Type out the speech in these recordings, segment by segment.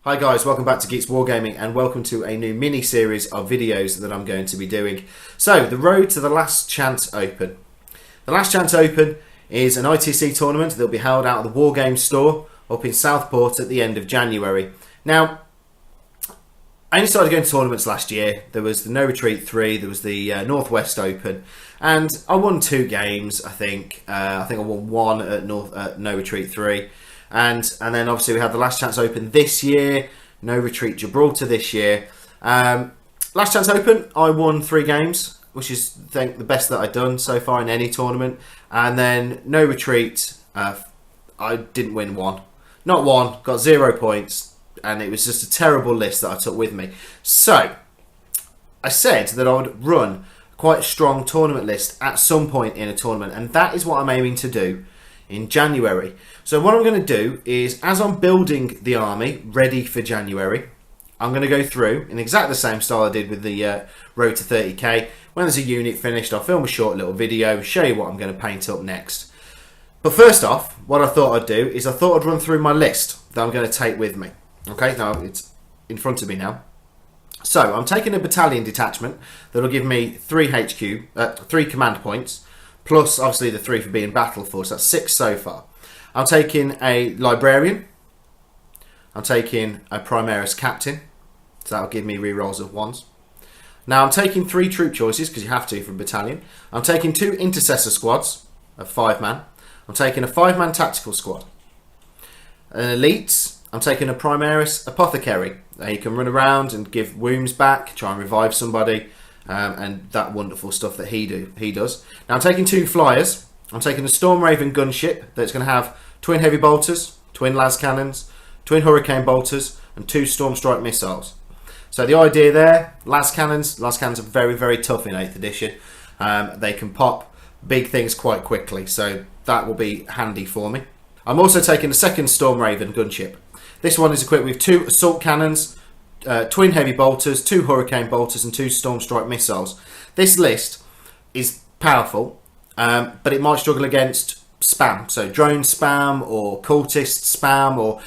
Hi guys, welcome back to Geeks Wargaming and welcome to a new mini-series of videos that I'm going to be doing. So, the road to the Last Chance Open. The Last Chance Open is an ITC tournament that will be held out of the Wargame store up in Southport at the end of January. Now, I only started going to tournaments last year. There was the No Retreat 3, there was the Northwest Open, and I won 2 games, I think. I won 1 at No Retreat 3. And then obviously we had the Last Chance Open this year, No Retreat Gibraltar this year. Last Chance Open, I won 3 games, which is I think the best that I've done so far in any tournament. And then No Retreat, I didn't win 1. Not 1, got 0 points, and it was just a terrible list that I took with me. So, I said that I would run quite a strong tournament list at some point in a tournament, and that is what I'm aiming to do in January. So what I'm going to do is, as I'm building the army ready for January, I'm going to go through in exactly the same style I did with the Road to 30k. When there's a unit finished, I'll film a short little video, show you what I'm going to paint up next. But first off, what I thought I'd do is I thought I'd run through my list that I'm going to take with me. Okay, now it's in front of me now. So I'm taking a battalion detachment that'll give me 3 command points, plus obviously the 3 for being battle force. That's 6 so far. I'm taking a librarian. I'm taking a Primaris captain, so that'll give me rerolls of 1s. Now I'm taking 3 troop choices because you have to for a battalion. I'm taking 2 intercessor squads of 5 man. I'm taking a 5-man tactical squad. An elites, I'm taking a Primaris apothecary. He can run around and give wounds back, try and revive somebody, and that wonderful stuff that he does. Now I'm taking 2 flyers. I'm taking a Storm Raven gunship that's going to have twin heavy bolters, twin las cannons, twin hurricane bolters, and 2 storm strike missiles. So the idea there, las cannons are very, very tough in 8th edition. They can pop big things quite quickly, so that will be handy for me. I'm also taking a second Storm Raven gunship. This one is equipped with 2 assault cannons, twin heavy bolters, 2 hurricane bolters, and 2 storm strike missiles. This list is powerful. But it might struggle against spam, so drone spam or cultist spam, or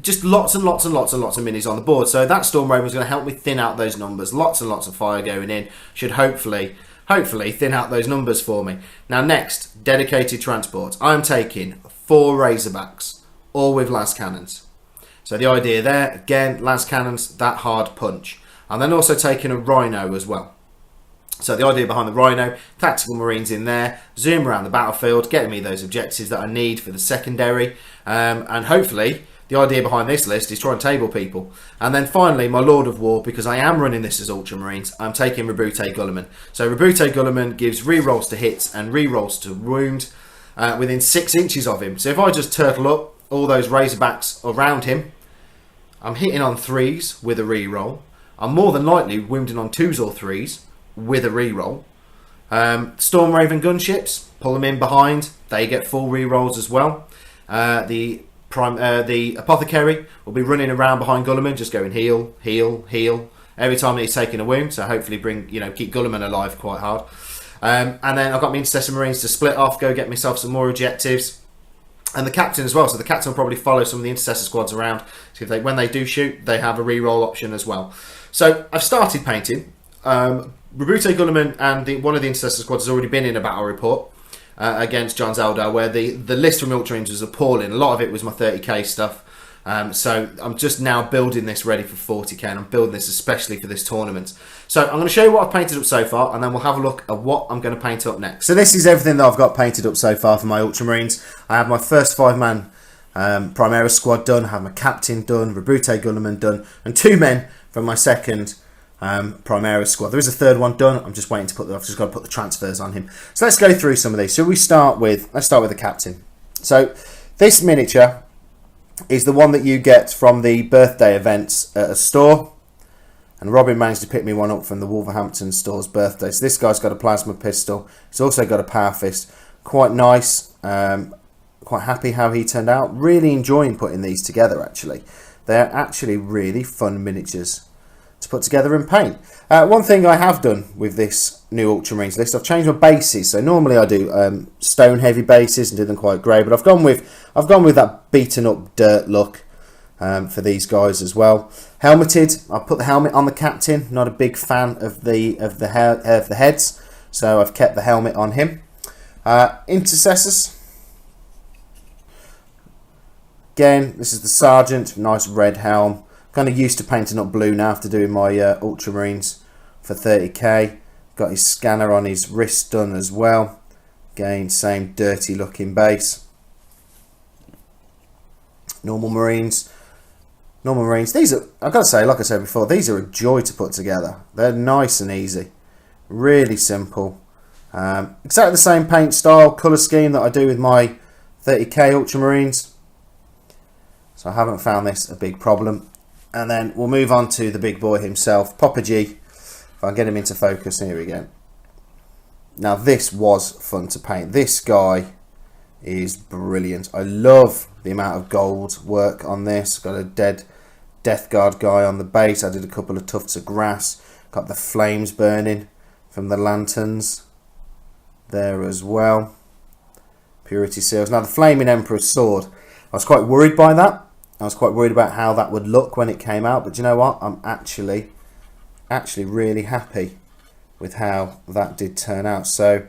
just lots and lots and lots and lots of minis on the board. So that Storm Raven is going to help me thin out those numbers. Lots and lots of fire going in should hopefully thin out those numbers for me. Now next, dedicated transport. I'm taking 4 Razorbacks, all with las cannons. So the idea there, again, las cannons, that hard punch. I'm then also taking a Rhino as well. So the idea behind the Rhino, tactical marines in there, zoom around the battlefield, getting me those objectives that I need for the secondary, and hopefully the idea behind this list is try and table people. And then finally, my Lord of War, because I am running this as Ultramarines, I'm taking Rebute Gulliman. So Rebute Gulliman gives rerolls to hits and rerolls to wound within 6 inches of him. So if I just turtle up all those Razorbacks around him, I'm hitting on 3s with a reroll. I'm more than likely wounding on 2s or 3s with a reroll. Storm Raven gunships, pull them in behind, they get full rerolls as well. The apothecary will be running around behind Gulliman, just going heal, heal, heal every time he's taking a wound. So hopefully keep Gulliman alive quite hard. And then I've got my intercessor marines to split off, go get myself some more objectives, and the captain as well. So the captain will probably follow some of the intercessor squads around. So when they do shoot, they have a reroll option as well. So I've started painting. Rebute Gulliman and one of the intercessor squads has already been in a battle report against John Zeldar, where the list from Ultramarines was appalling. A lot of it was my 30k stuff. So I'm just now building this ready for 40k, and I'm building this especially for this tournament. So I'm going to show you what I've painted up so far, and then we'll have a look at what I'm going to paint up next. So this is everything that I've got painted up so far for my Ultramarines. I have my first 5-man Primaris squad done, I have my captain done, Rebute Gulliman done, and 2 men from my second Primaris squad. There is a 3rd one done. I'm just waiting to I've just got to put the transfers on him. So let's go through some of these. So let's start with the captain. So this miniature is the one that you get from the birthday events at a store, and Robin managed to pick me one up from the Wolverhampton store's birthday. So this guy's got a plasma pistol. He's also got a power fist. Quite nice. Quite happy how he turned out. Really enjoying putting these together. Actually, they're actually really fun miniatures to put together and paint. One thing I have done with this new Ultramarines list, I've changed my bases. So normally I do stone heavy bases and do them quite grey, but I've gone with that beaten up dirt look for these guys as well. Helmeted, I put the helmet on the captain. Not a big fan of the heads, so I've kept the helmet on him. Intercessors. Again, this is the Sergeant, nice red helm. Kind of used to painting up blue now after doing my Ultramarines for 30k. Got his scanner on his wrist done as well. Again, same dirty looking base. Normal Marines. These are, I've got to say, like I said before, these are a joy to put together. They're nice and easy. Really simple. Exactly the same paint style, colour scheme that I do with my 30k Ultramarines. So I haven't found this a big problem. And then we'll move on to the big boy himself, Papa G. If I get him into focus, here we go. Now this was fun to paint. This guy is brilliant. I love the amount of gold work on this. Got a dead Death Guard guy on the base. I did a couple of tufts of grass. Got the flames burning from the lanterns there as well. Purity seals. Now the Flaming Emperor's sword, I was quite worried by that. I was quite worried about how that would look when it came out, but you know what? I'm actually really happy with how that did turn out. So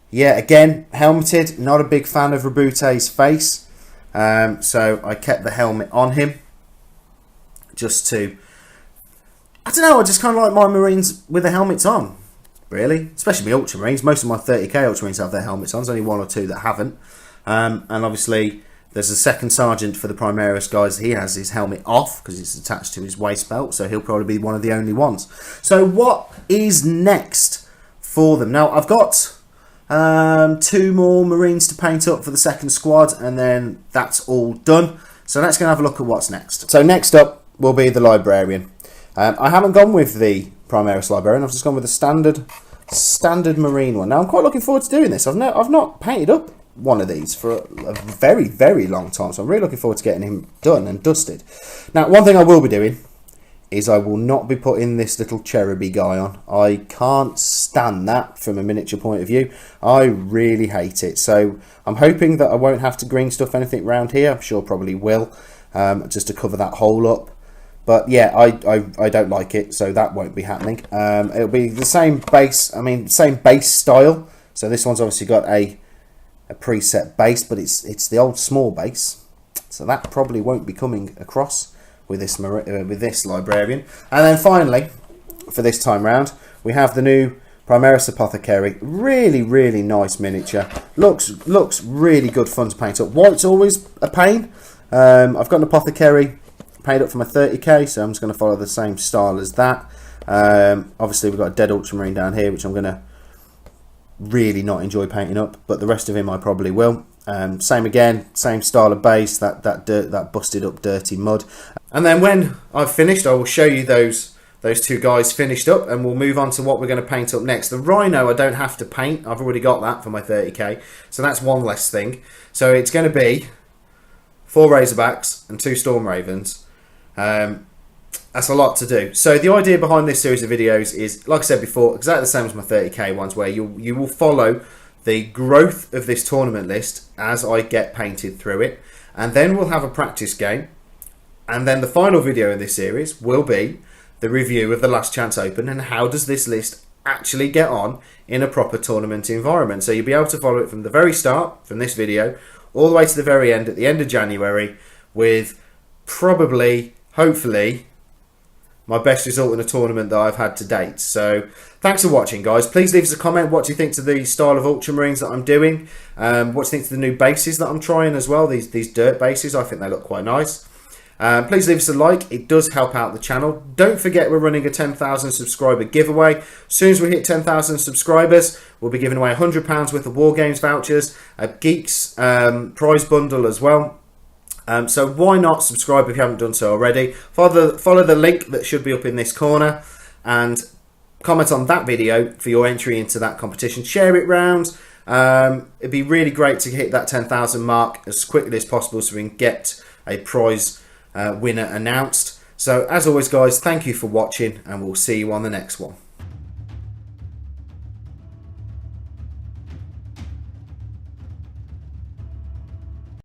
yeah, again, helmeted. Not a big fan of Rabute's face, so I kept the helmet on him just to, I don't know, I just kind of like my Marines with the helmets on, really, especially my Ultramarines. Most of my 30k Ultramarines have their helmets on. There's only one or two that haven't, and obviously there's a second sergeant for the Primaris guys. He has his helmet off because it's attached to his waist belt, so he'll probably be one of the only ones. So what is next for them? Now I've got 2 more Marines to paint up for the second squad, and then that's all done. So let's go and have a look at what's next. So next up will be the Librarian. I haven't gone with the Primaris Librarian. I've just gone with the standard Marine one. Now I'm quite looking forward to doing this. I've not painted up one of these for a very, very long time, so I'm really looking forward to getting him done and dusted. Now, one thing I will be doing is I will not be putting this little cheruby guy on. I can't stand that from a miniature point of view. I really hate it. So I'm hoping that I won't have to green stuff anything around here. I'm sure probably will, just to cover that hole up. But yeah, I don't like it, so that won't be happening. It'll be the same base, same base style. So this one's obviously got a preset base, but it's the old small base, so that probably won't be coming across with this Librarian. And then finally, for this time round, we have the new Primaris Apothecary. Really nice miniature. Looks really good fun to paint up. White's always a pain. I've got an Apothecary painted up for my 30k, so I'm just going to follow the same style as that. Obviously we've got a dead Ultramarine down here, which I'm going to really not enjoy painting up, but the rest of him I probably will. Same again, same style of base, that busted up dirty mud. And then when I've finished, I will show you those 2 guys finished up, and we'll move on to what we're going to paint up next. The Rhino I don't have to paint. I've already got that for my 30k, so that's one less thing. So it's going to be 4 Razorbacks and 2 Storm Ravens. That's a lot to do. So the idea behind this series of videos is, like I said before, exactly the same as my 30k ones, where you will follow the growth of this tournament list as I get painted through it, and then we'll have a practice game, and then the final video in this series will be the review of the Last Chance Open and how does this list actually get on in a proper tournament environment. So you'll be able to follow it from the very start, from this video, all the way to the very end, at the end of January, with probably, hopefully, my best result in a tournament that I've had to date. So thanks for watching, guys. Please leave us a comment. What do you think to the style of Ultramarines that I'm doing? What do you think to the new bases that I'm trying as well? These dirt bases, I think they look quite nice. Please leave us a like. It does help out the channel. Don't forget we're running a 10,000 subscriber giveaway. As soon as we hit 10,000 subscribers, we'll be giving away £100 worth of War Games vouchers, a Geeks prize bundle as well. So why not subscribe if you haven't done so already. Follow the link that should be up in this corner and comment on that video for your entry into that competition. Share it round. It'd be really great to hit that 10,000 mark as quickly as possible so we can get a prize winner announced. So as always, guys, thank you for watching, and we'll see you on the next one.